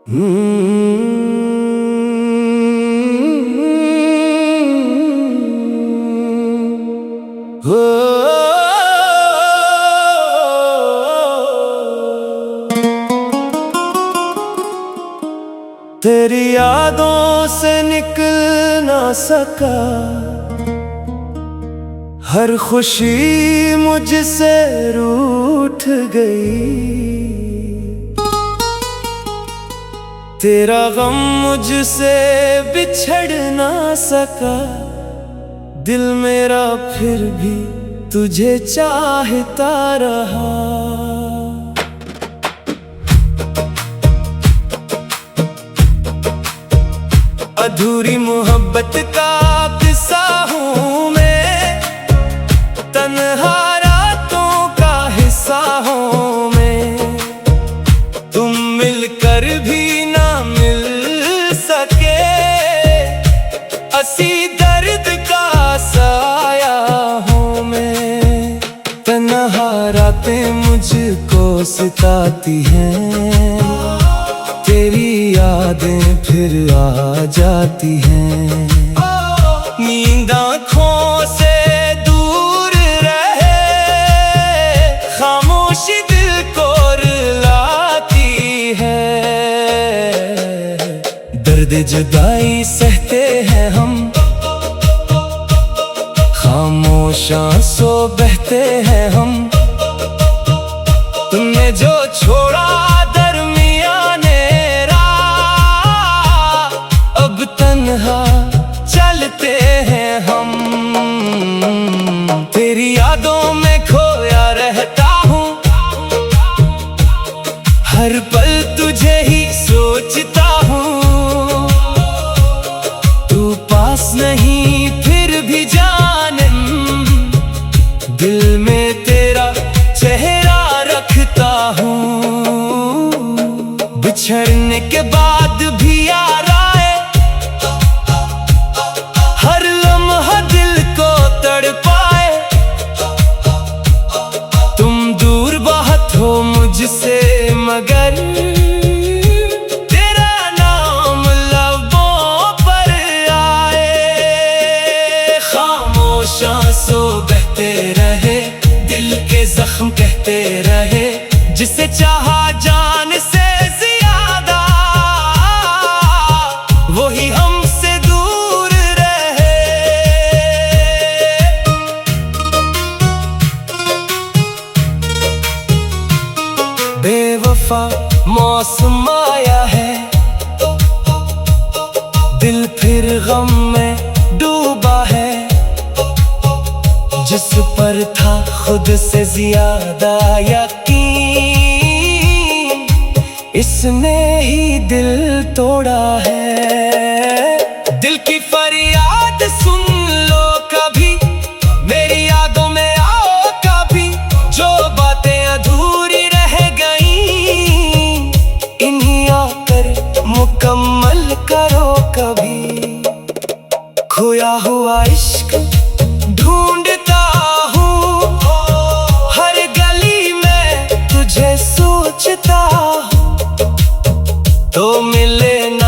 तेरी यादों से निकल ना सका, हर खुशी मुझसे रूठ गई। तेरा गम मुझसे बिछड़ ना सका, दिल मेरा फिर भी तुझे चाहता रहा। अधूरी मोहब्बत का किस्सा हूँ मैं, तन्हा रातों का हिस्सा हूँ मैं। तुम मिलकर भी ना मिल सके, असी दर्द का साया हूँ मैं। तन्हा रातें मुझको सताती हैं, तेरी यादें फिर आ जाती हैं। नींद आँखों से दूर रहे, खामोशी दिल को रुलाती है। दर्द जुदाई सहते हैं हम, खामोश आंसू बहते हैं हम। तुमने जो छोड़ा चलते हैं हम। तेरी यादों में खोया रहता हूँ, हर पल तुझे ही सोचता हूँ। तू पास नहीं फिर भी जानम, दिल में तेरा चेहरा रखता हूँ। बिछड़ने के बाद भी यार मुझसे, मगर तेरा नाम लबों पर आए। खामोश आंसू बहते रहे, दिल के जख्म कहते रहे, जिसे चाहा जान से ज्यादा वही हमसे दूर रहे। बेवफा मौसम आया है, दिल फिर गम में डूबा है। जिस पर था खुद से ज्यादा यकीन, इसने ही दिल तोड़ा है। दिल की फरियाद सुन लो कभी, मेरी यादों में आओ कभी। जो बातें अधूरी मुकम्मल करो कभी। खोया हुआ इश्क ढूंढता हूँ, हर गली में तुझे सोचता हूँ। तो मिले ना